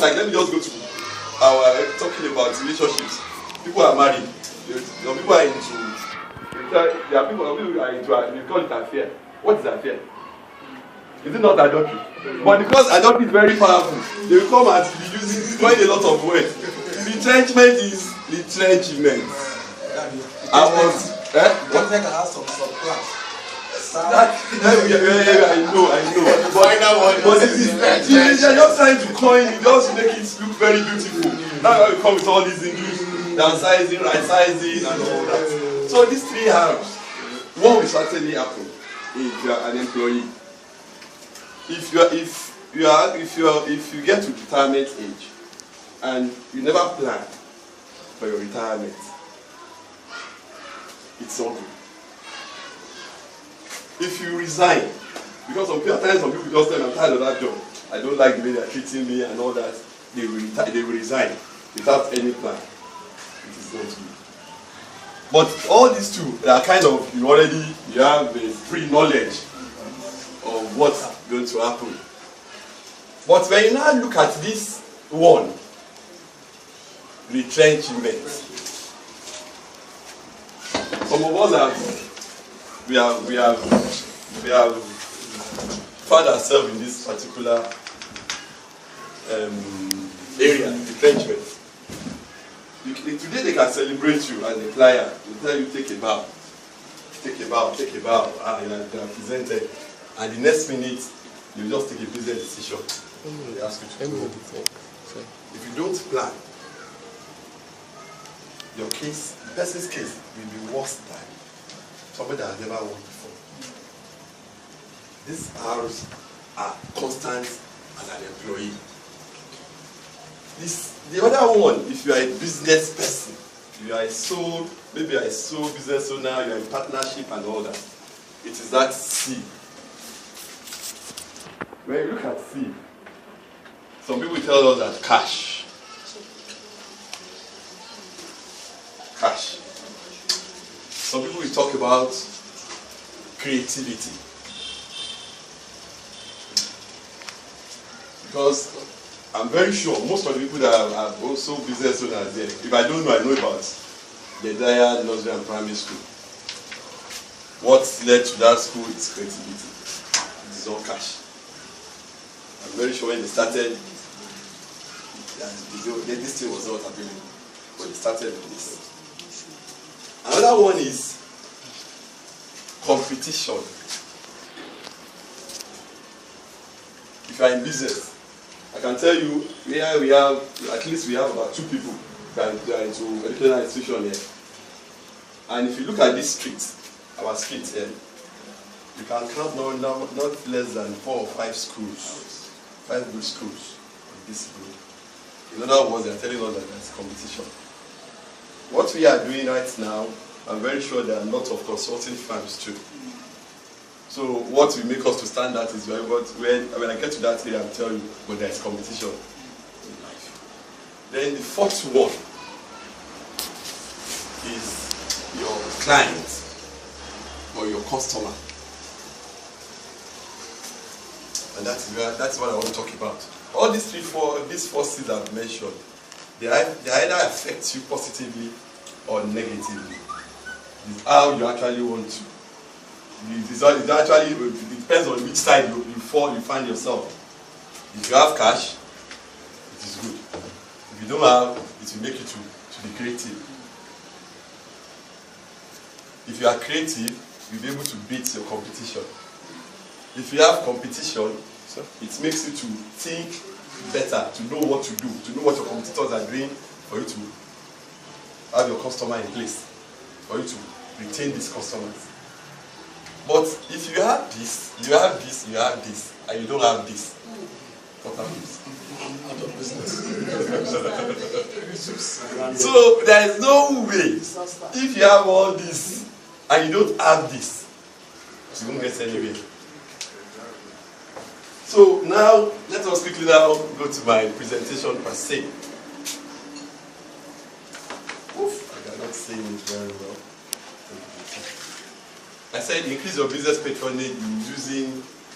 like, let me just go to our talking about relationships. People are married. Some people are into. There are people who are into. We call it affair. What is affair? Is it not adultery? But because adultery is very powerful, they will come and be using quite a lot of words. Retrenchment is retrenchment. I was. What can have some subclass? I know. But this is they're just trying to coin it, just make it look very beautiful. That's why we come with all these English downsizing, right sizing, and all that. So these three harms, what will certainly happen if you are an employee? If you get to retirement age and you never plan for your retirement, it's not good. If you resign, because some people just tell me I'm tired of that job, I don't like the way they're treating me and all that, they will resign without any plan. It is not good. But all these two, they are kind of, you have a pre-knowledge of what's going to happen. But when you now look at this one, retrenchment, some of us we have found ourselves in this particular area, retrenchment. Today they can celebrate you as a client. They tell you take a bow, they are presented, and the next minute you just take a business decision. They ask you to do it. If you don't plan, your case, the person's case, will be worse than somebody that has never worked before. These R's are constant as an employee. The other one, if you are a business person, you are maybe you are a sole business owner, you are in partnership and all that, it is that C. When you look at C, some people tell us that cash. Some people will talk about creativity. Because I'm very sure most of the people that are also business owners there, if I don't know, I know about the Dyer Nursery and Primary School. What led to that school is creativity. It is all cash. I'm very sure when they started, this thing was not available. But they started with this. Another one is competition. If you are in business, I can tell you here we have about 2 people that are into educational institution here. And if you look at this street, our street here, you can count not less than 4 or 5 schools, 5 good schools in this group. In other words, they are telling us that there's competition. What we are doing right now, I'm very sure there are lots of consulting firms too. So what will make us to stand out is when I get to that area, I'll tell you, but there is competition in life. Then the fourth one is your client or your customer. And that's what I want to talk about. All these four C's I've mentioned, they either affect you positively or negatively. It's how you actually want to. It depends on which side you find yourself. If you have cash, it is good. If you don't have, it will make you to be creative. If you are creative, you'll be able to beat your competition. If you have competition, it makes you to think better, to know what to do, to know what your competitors are doing, for you to have your customer in place, for you to retain these customers. But if you have this, and you don't have this, what happens? Out of business. So there is no way, if you have all this, and you don't have this, you won't get anywhere. So now, let us quickly now go to my presentation per se. Oof, I cannot say it very well. I said increase your business patronage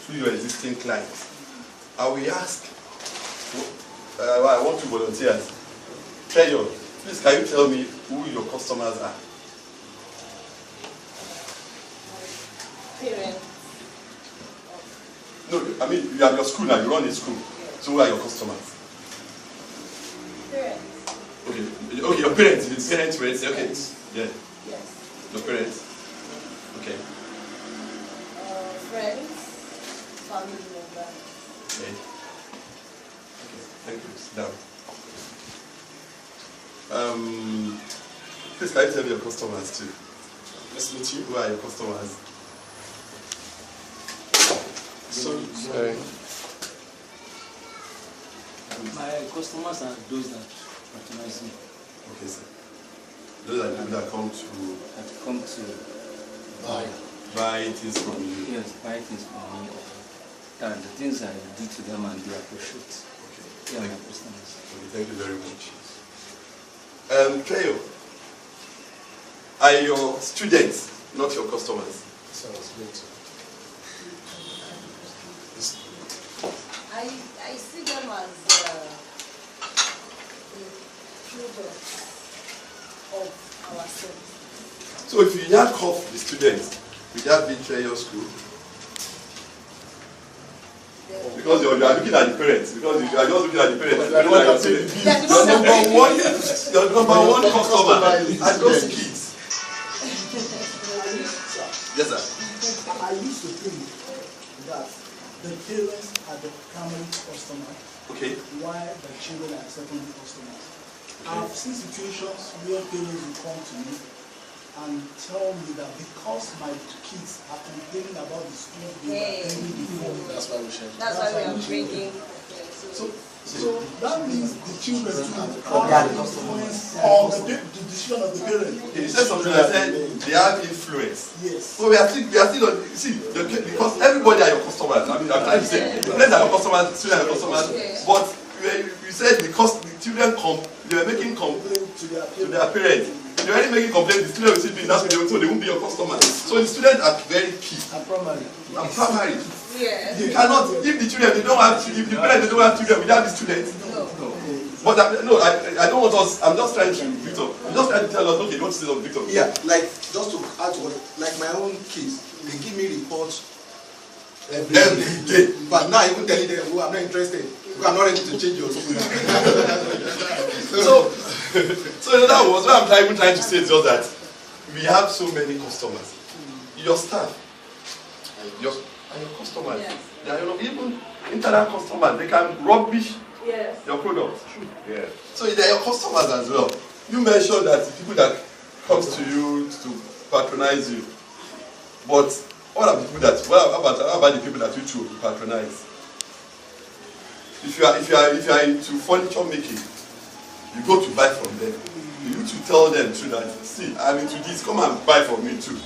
through your existing clients. I will ask, I want to volunteer. Treyo, please can you tell me who your customers are? Parents. No, I mean you have your school now, you run a school. So who are your customers? Parents. Okay, your parents, it's parents, friends, okay. Yeah. Yes. Your parents. Okay. Friends, family members. Okay. Okay, thank you. Sit down. Please can you tell me your customers too? Let's meet you. Who are your customers? Sorry. My customers are those that patronize me. Okay, sir. Those are the people that come to buy things from you. Yes, buy things from me. And the things I do to them and they appreciate. Okay. They are my customers. Okay, thank you very much. Treyo, are your students not your customers? Sounds good. I see them as the products of our service. So if you yank off the students, will that be Treyo school? Because you are looking at the parents. Because you are just looking at the parents. You don't like your students. Your number one customer are those kids. Yes, sir. I used to think that the parents are the primary customer, Okay. while the children are secondary customers. I've seen situations where parents will come to me and tell me that because my kids are complaining about the school they were attending before. That's why we share. That's why we are bringing. So that means the children too have influence on the decision of the parent. Okay, you said something that said they have influence. Yes. So we are still on, you see, because everybody are your customers. I mean, I'm trying to say, the parents are your customers, the students are your customers, but you said because the children they were making complaints to their parents. They were already making complaints, the students will still be in that school, so they won't be your customers. So the students are very key. And primary. And primary. Yes. You cannot, if the children, they don't have, if the parents they don't have children without the students. No. But I don't want us, I'm just trying to, Victor, I'm just trying to tell us, okay, you want to say something, Victor? Yeah, like just to add to what, like my own kids, they give me reports every day. But now I'm even telling them, oh, I'm not interested. Because I'm not ready to change your school. So in other words, what I'm even trying to say is just that we have so many customers. Your staff, your customers, Yes. they are even internal customers. They can rubbish Yes. your product. Yeah. So they are your customers as well. You mentioned that the people that comes to you to patronize you, but what about the people that? How about the people that you too patronize? If you are into furniture making, you go to buy from them. You need to tell them too that, see, I'm into this, come and buy from me too.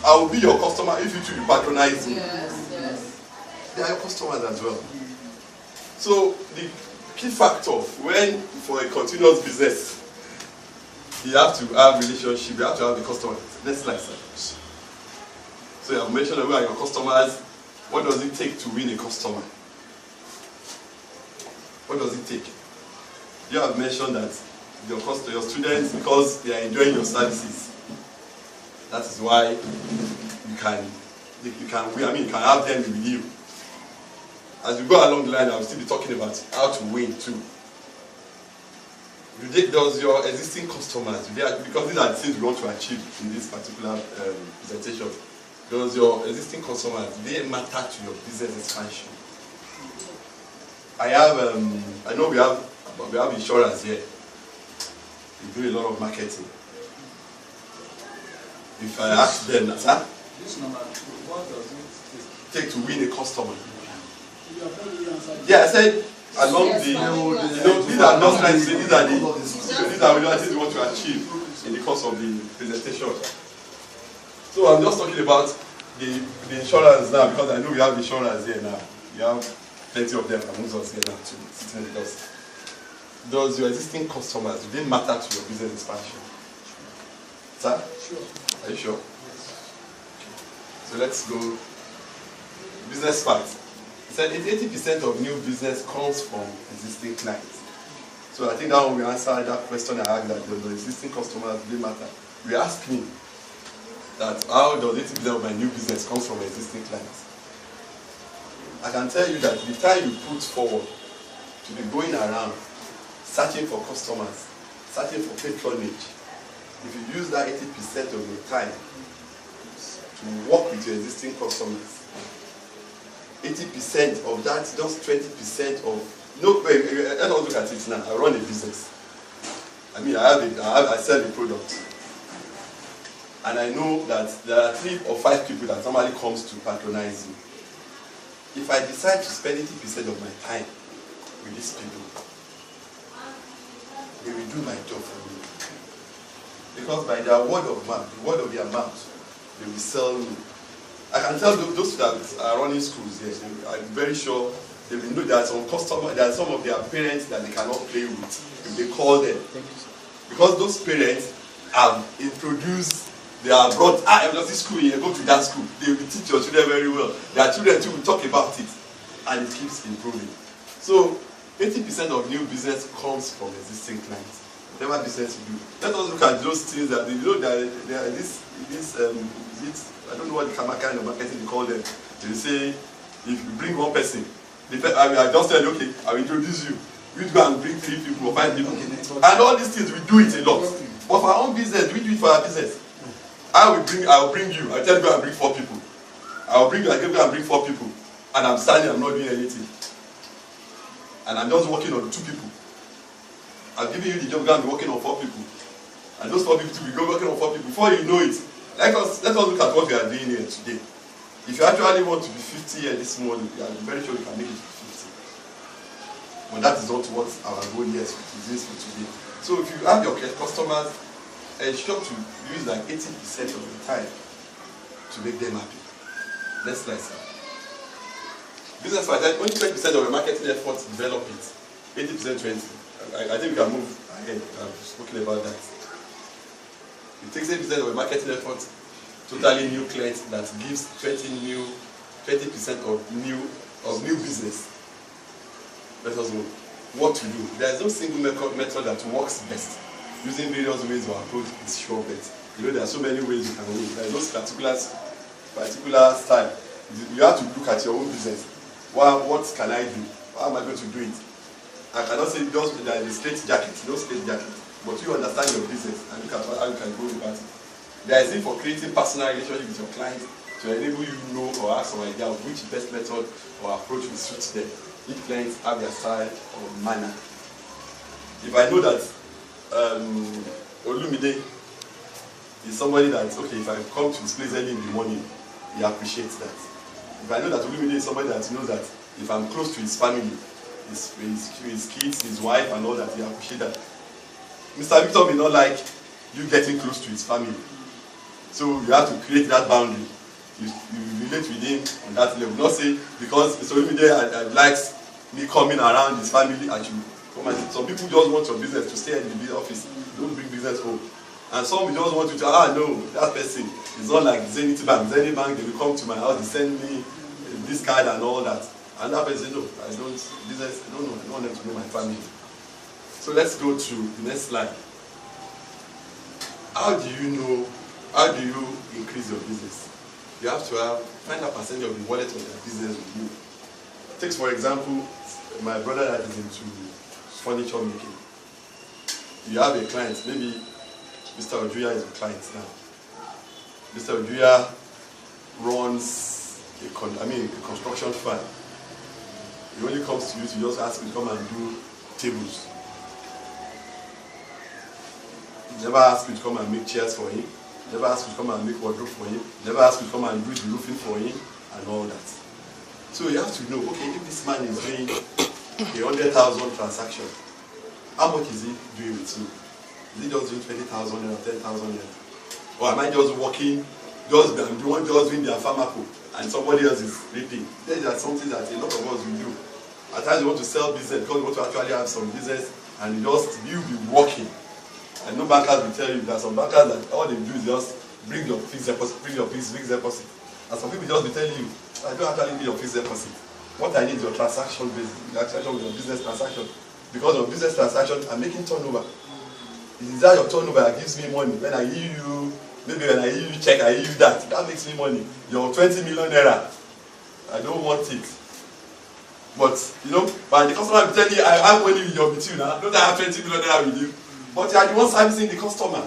I will be your customer if you too patronize me. Yes. Yes. They are your customers as well. So the key factor when for a continuous business, you have to have relationship, you have to have the customer. Next slide, sir. So you have mentioned who are your customers. What does it take to win a customer? What does it take? You have mentioned that your students, because they are enjoying your services, that is why you can have them with you. As we go along the line, I will still be talking about how to win too. Does your existing customers, because these are the things we want to achieve in this particular presentation, does your existing customers, they matter to your business expansion? I know we have insurance here. We do a lot of marketing. If I ask them, sir, This number, what does it take to win a customer? You have already answered. Yeah, I said along Yes, these yes. are not trying to say these are the things we want to achieve in the course of the presentation. So I'm just talking about the insurance now because I know we have insurance here now. We have plenty of them amongst us here now too, sitting with us. Does your existing customers, do they matter to your business expansion? Sir? Sure. Are you sure? Okay. So let's go. Business facts. He said 80% of new business comes from existing clients. So I think that one we answered that question I asked, that the existing customers really matter. We asked me that how does 80% of my new business comes from existing clients. I can tell you that the time you put forward to be going around searching for customers, searching for patronage, if you use that 80% of your time to work with your existing customers, 80% of that, just 20% of, no, let's not look at it now. I run a business. I mean, I sell a product. And I know that there are 3 or 5 people that normally comes to patronize you. If I decide to spend 80% of my time with these people, they will do my job for me. Because by their word of mouth, the word of their mouth, they will sell me. I can tell those that are running schools here, I'm very sure they will know there are some customers, there are some of their parents that they cannot play with if they call them. Because those parents have introduced, they are brought, I'm not in school here, go to that school. They will teach your children very well. Their children too will talk about it, and it keeps improving. So 80% of new business comes from existing clients. Whatever business you do. Let us look at those things that you know that there are I don't know what kind of marketing they call them. They say if you bring one person, I just tell you, okay, I will introduce you. You go and bring 3 people or 5 people. And all these things we do it a lot. But for our own business, we do it for our business. I will bring you. I'll tell you go and bring 4 people. I go and bring 4 people. And I'm standing, I'm not doing anything. And I'm just working on 2 people. I'm giving you the job, go and be working on 4 people. And those 4 people will go working on 4 people. Before you know it, let us look at what we are doing here today. If you actually want to be 50 here this morning, I'm very sure you can make it to 50. But that is not what our goal here is for today. So if you have your customers, ensure to use like 80% of the time to make them happy. Next slide, sir. Business wise, only 20% of your marketing efforts develop it. 80% 20. I think we can move ahead. I've spoken about that. It takes 80% of your marketing efforts, totally new clients, that gives 20% of new business. Let us know what to do. There is no single method that works best. Using various ways to approach is sure bet. You know there are so many ways you can go. There is no particular style. You have to look at your own business. What can I do? How am I going to do it? I cannot say just there is a straight jacket, no straight jacket. But you understand your business and look at how you can go about it. There is need for creating personal relationship with your clients to enable you know or have some idea of which best method or approach will suit them. Each clients have their style or manner. If I know that Olumide is somebody that, okay, if I come to his place early in the morning, he appreciates that. If I know that Olumide is somebody that knows that if I'm close to his family, his kids, his wife and all that, he appreciates that. Mr. Victor may not like you getting close to his family. So you have to create that boundary. You relate with him on that level. Not say because Mr. Olumide likes me coming around his family and you come and some people just want your business to stay in the office. Don't bring business home. And some just want you to, no, that person is not like Zenith Bank. Zenith Bank, they will come to my house, they send me this card and all that. And that person, no, I don't want them to know my family. So let's go to the next slide. How do you increase your business? You have to find a percentage of the wallet of your business with you. Take for example, my brother that is into furniture making. You have a client, maybe Mr. Ojuya is a client now. Mr. Ojuya runs a construction firm. He only comes to you to just ask him to come and do tables. He never asked you to come and make chairs for him. Never asked you to come and make wardrobe for him. Never asked you to come and do the roofing for him and all that. So you have to know, okay, if this man is doing a 100,000 transaction, how much is he doing with you? Is he just doing 20,000 or 10,000? Or am I just working, just doing their pharmaco and somebody else is reaping? There are something that a lot of us will do. At times you want to sell business because you want to actually have some business and you'll be working. And no bankers will tell you that some bankers that all they do is just bring your fixed deposit, fixed deposit. And some people just be telling you, I don't actually need your fixed deposit. What I need is your transaction basis, your transaction with your business transaction. because of business transaction, I'm making turnover. It is that your turnover that gives me money. When I give you, maybe when I give you check, I give you that. That makes me money. Your 20 million naira, I don't want it. But you know, but the customer will tell you, I have money with you now. Don't I have 20 million naira with you? But you are the one servicing the customer.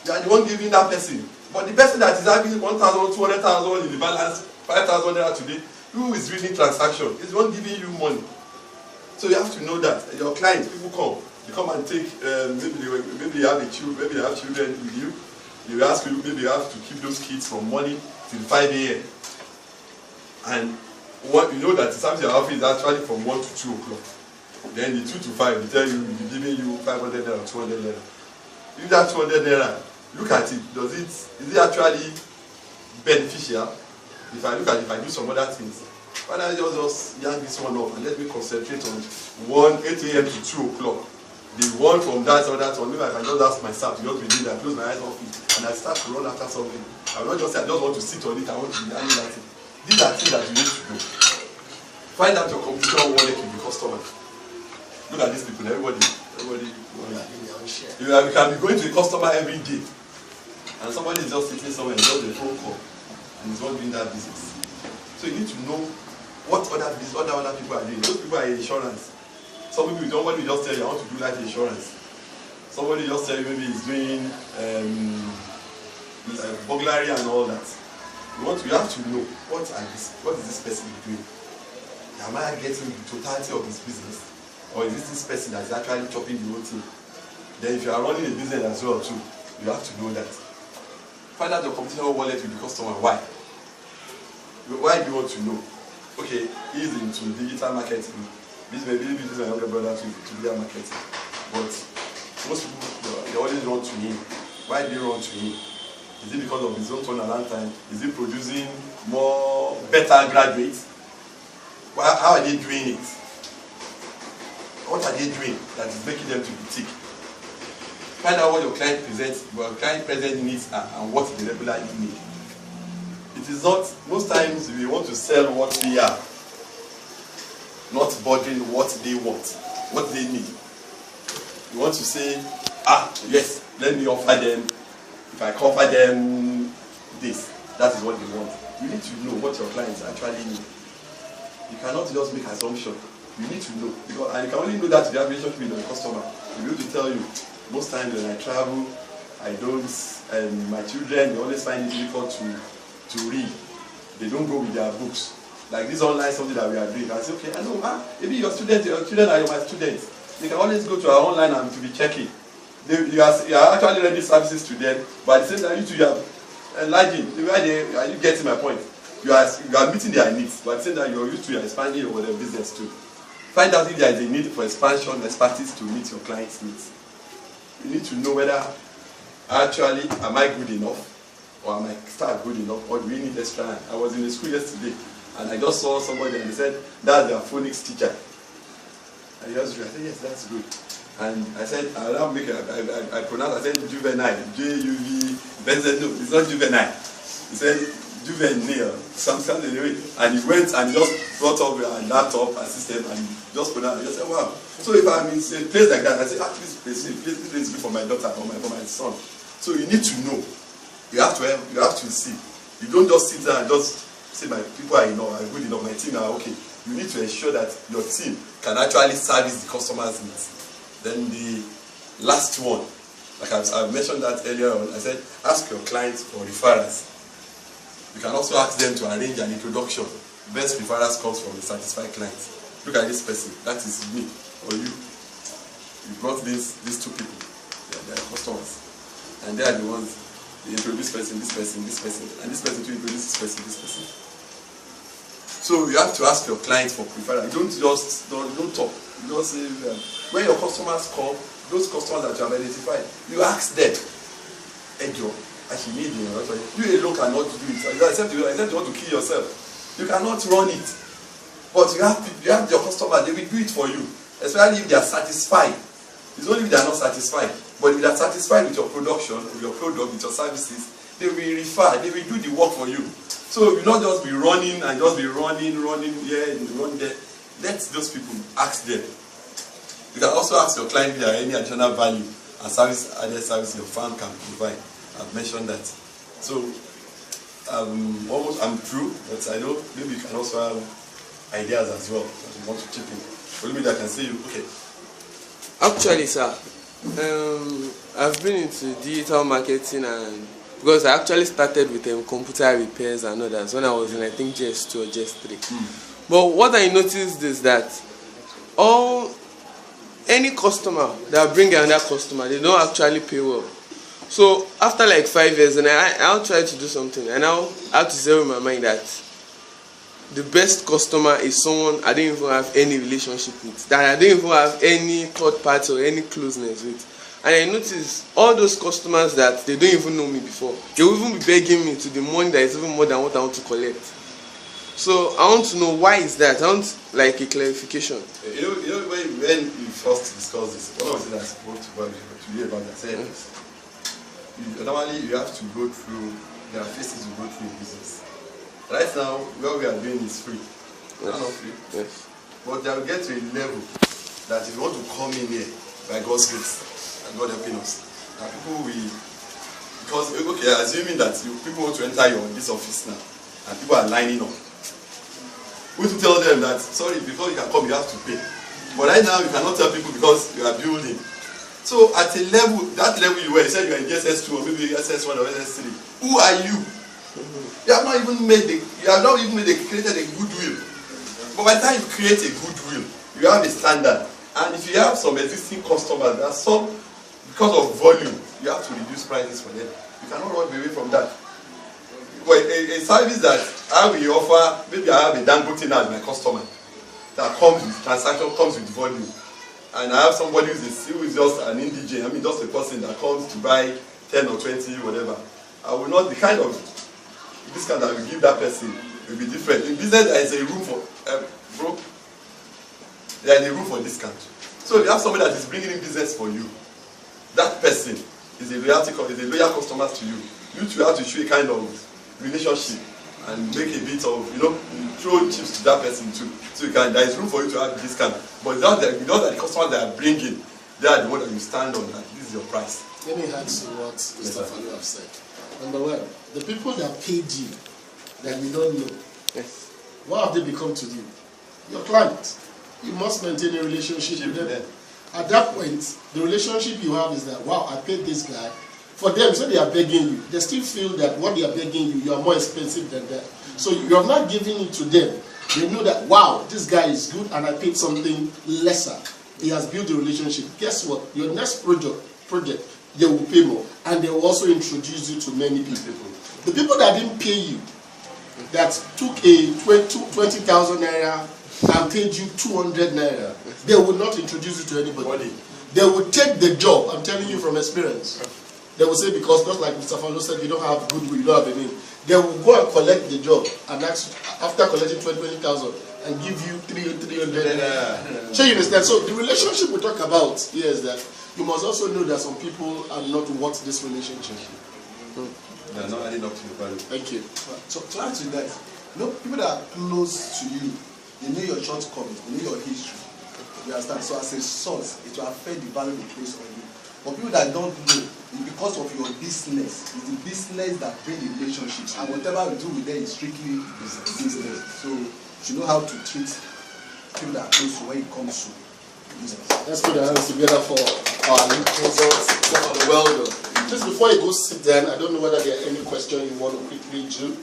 You are the one giving that person. But the person that is having 1,000, 200,000 in the balance, 5,000 naira today, who is reading transaction, is the one giving you money. So you have to know that your clients, people come, they come and take, maybe they have a child, maybe they have children with you. They will ask you, maybe you have to keep those kids from morning till 5 a.m. And what you know that the service you're offering is actually from 1 to 2 o'clock. Then the 2 to 5, they tell you we'll be giving you 500 naira or 200 naira. If that 200 naira, look at it. Is it actually beneficial? If I look at it, if I do some other things, why don't I just yank this one off and let me concentrate on 8 a.m. to 2 o'clock. The one from that or that one, maybe I can just ask myself to just be doing that, close my eyes off it, and I start to run after something. I will not just say I just want to sit on it, I want to be doing that thing. These are things that you need to do. Find out your computer wallet with the customer. Look at these people, everybody. You can be going to a customer every day, and somebody is just sitting somewhere and just a phone call, and he's not doing that business. So you need to know what other people are doing. Those people are in insurance. Some people, somebody will just tell you, I want to do life insurance. Somebody just tell you maybe he's doing burglary and all that. You have to know what is this person doing. Am I getting the totality of his business? Or is this person that is actually chopping the whole thing? Then if you are running a business as well too, you have to know that. Find out your computational wallet with the customer. Why? Why do you want to know? Okay, he's into digital marketing. This may be my younger brother to digital marketing. But most people, they always run to him. Why do they run to him? Is it because of his own turnaround time? Is he producing better graduates? How are they doing it? What are they doing that is making them to be tick? Find out what your client present needs are and what they regularly need. It is not, most times we want to sell what we are, not bothering what they want, what they need. We want to say, yes, let me offer them, if I offer them this, that is what they want. You need to know what your clients actually need. You cannot just make assumptions. You need to know. And you can only know that if you have a relationship with your customer. They'll be able to tell you, most times when I travel, I don't, and my children, they always find it difficult to read. They don't go with their books. Like this online something that we are doing. I say, okay, I know, maybe your children are my students. They can always go to our online and to be checking. You are actually ready services to them, but at the same time, you are enlarging. Are you getting my point? You are meeting their needs, but at the same time, you are used to expanding over their business too. Find out if there is a need for expansion, expertise to meet your client's needs. You need to know whether actually am I good enough, or am my staff good enough, or do we need extra hand? I was in the school yesterday, and I just saw somebody and they said, that's their phonics teacher. And I said, yes, that's good. And I said, I pronounced, I said juvenile, J-U-V, no, it's not juvenile. He said juvenile, something anyway. And he went and just brought up a laptop, a system, and just pronounced it. I said, wow. So if I'm in a place like that, I say, this place is good for my daughter or for my son. So you need to know. You have to see. You don't just sit there and just say my people are enough, are good enough, my team are okay. You need to ensure that your team can actually service the customer's needs. Then the last one, like I've mentioned that earlier on, I said ask your clients for referrals. You can also ask them to arrange an introduction. Best referrals comes from a satisfied client. Look at this person, that is me or you. You brought these two people, they are customers. And they are the ones, they introduce this person, and this person to introduce this person. So you have to ask your clients for referral. Don't talk. You don't say, when your customers come, those customers that you have identified, you ask them, Ejo, actually need you alone cannot do it. Except you want to kill yourself. You cannot run it. But you have your customers, they will do it for you. Especially if they are satisfied. It's only if they are not satisfied. But if they are satisfied with your production, with your product, with your services, they will refer, they will do the work for you. So you not just be running here and run there. Let those people ask them. You can also ask your client if there are any additional value and added service your firm can provide. I've mentioned that. So almost I'm through, but I know maybe you can also have ideas as well that you want to chip in. Only me that can say you okay. Actually, sir, I've been into digital marketing, and because I actually started with computer repairs and others when I was in, I think, JS2 or JS3. But what I noticed is that any customer that bring another customer, they don't actually pay well. So after like 5 years, and I'll try to do something, and I'll have to zero in my mind that the best customer is someone I didn't even have any relationship with, that I didn't even have any third party or any closeness with. And I noticed all those customers that they don't even know me before, they will even be begging me to the money that is even more than what I want to collect. So I want to know why is that. I want like a clarification. You know when we first discussed this, one of the things I spoke to you about, I said, normally you have to go through, there are phases you go through in business. Right now, what we are doing is free. Yes. Not free. Yes. But they will get to a level that if you want to come in here by God's grace and God helping us, and people will, because okay, assuming that people want to enter this office now, and people are lining up, we to tell them that sorry, before you can come, you have to pay. But right now, you cannot tell people because you are building. So at a level, that level you were, you said you are in SS2 or maybe SS1 or SS3. Who are you? You have not even created a goodwill. But by the time you create a goodwill, you have a standard. And if you have some existing customers, there are some, because of volume, you have to reduce prices for them. You cannot run away from that. Well, a service that I will offer, maybe I have a Dangote now as my customer, that comes with transaction, comes with volume. And I have somebody who is just an indigent, just a person that comes to buy 10 or 20, whatever. I will not, the kind of discount that I will give that person will be different. In business, there is a room for, there is a room for discount. So if you have somebody that is bringing in business for you, that person is a loyal customer to you. You two have to show a kind of relationship and make a bit of, throw chips to that person too. So there is room for you to have a discount. But it's not that the customers that are bringing, they are the one that you stand on, that this is your price. Let me add to what Mr. Falu have said. Number one, the people that paid you, that you don't know, Yes. what have they become to you? Your client. You must maintain a relationship with them. At that point, the relationship you have is that, wow, I paid this guy. For them, so they are begging you, they still feel that what they are begging you, you are more expensive than that. So you are not giving it to them. They know that, wow, this guy is good and I paid something lesser. He has built a relationship. Guess what? Your next project, they will pay more. And they will also introduce you to many people. The people that didn't pay you, that took a 20,000 naira and paid you 200 naira, they will not introduce you to anybody. They will take the job, I'm telling you from experience. They will say, because just like Mr. Falu said, you don't have goodwill, you don't have a name. They will go and collect the job, and after collecting 20,000 and give you 300. So you understand? So the relationship we talk about here is that you must also know that some people are not worth this relationship. They are not adding up to the value. Thank you. So to add to that, people that are close to you, they know your shortcomings, they know your history. You understand? So as a source, it will affect the value they place on you. But people that don't know, because of your business, it's the business that brings the relationships. And whatever we do with them is strictly business. So you should know how to treat people that are close to when it comes to business. Let's put our hands together for our new results. Well done. Just before you go sit down, I don't know whether there are any questions you want to quickly do.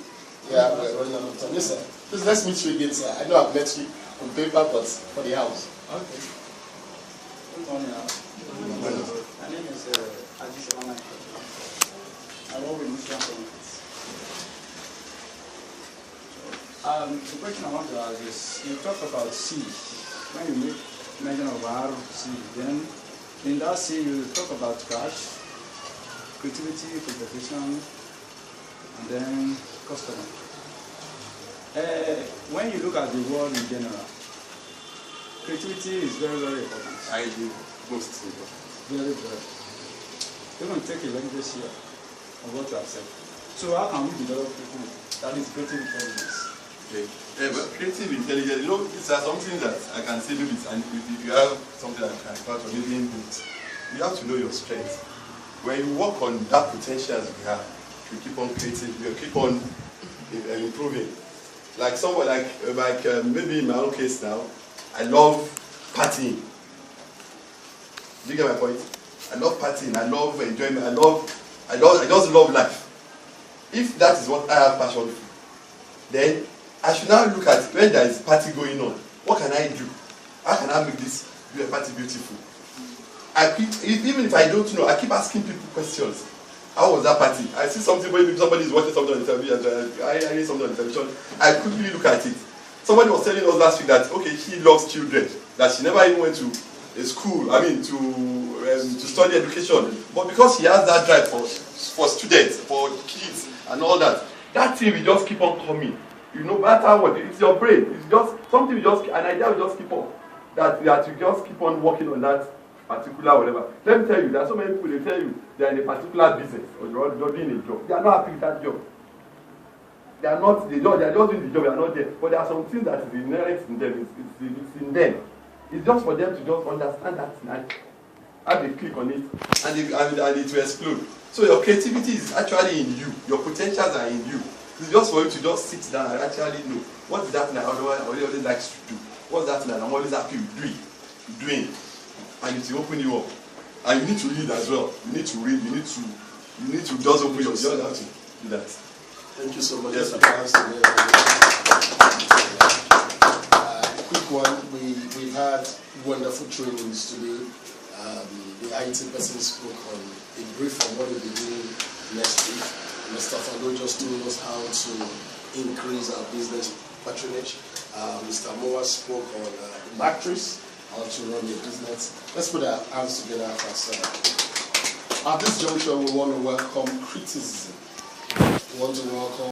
Yeah, we're running out of time. Yes, sir. Please, let's meet you again, sir. I know I've met you on paper, but for the house. Okay. Good morning. My name is Adishama. I work with Mr. The question I want to ask is, you talk about C. When you make mention of R, C, then in that C you talk about cash, creativity, competition, and then customer. When you look at the world in general, creativity is very, very important. I do most important. Very, very. Even take a language here of what you have said. So how can we develop creativity? That is creative intelligence. Okay. But creative intelligence, you know, these are something that I can say maybe and if you have something like part of maybe input, you have to know your strengths. When you work on that potential as you have, you keep on creating, you keep on improving. Like someone like maybe in my own case now, I love partying. Do you get my point? I love partying, I love enjoyment, I just love life. If that is what I have passion for, then I should now look at when there is party going on, what can I do? How can I make this party beautiful? Even if I don't know, I keep asking people questions. How was that party? I see something, maybe somebody is watching something on the television, I hear something on the television, I quickly look at it. Somebody was telling us last week that, okay, she loves children, that she never even went to a school, to study education, but because she has that drive for students, for kids, and all that, that thing will just keep on coming. You no matter what, it's your brain. It's just something an idea will just keep on. That you just keep on working on that particular whatever. Let me tell you, there are so many people, they tell you they are in a particular business or they're doing a job. They are not happy with that job. They are just doing the job, they are not there. But there are some things that is inherent in them, it's in them. It's just for them to just understand that and have a click on it and it will explode. So your creativity is actually in you. Your potentials are in you. It's just for you to just sit down and actually know what is that thing I always like to do. What's that thing that I'm always happy with doing. And it will open you up. And you need to read as well. You need to read. You need to just open your. You have to do that. Thank you so much. Yes, Quick one. We've had wonderful trainings today. The IT person spoke on a brief on what we'll be doing next week. Mr. Fado just told us how to increase our business patronage. Mr. Moa spoke on the matrix, how to run a business. Let's put our hands together at this juncture. We want to welcome criticism. We want to welcome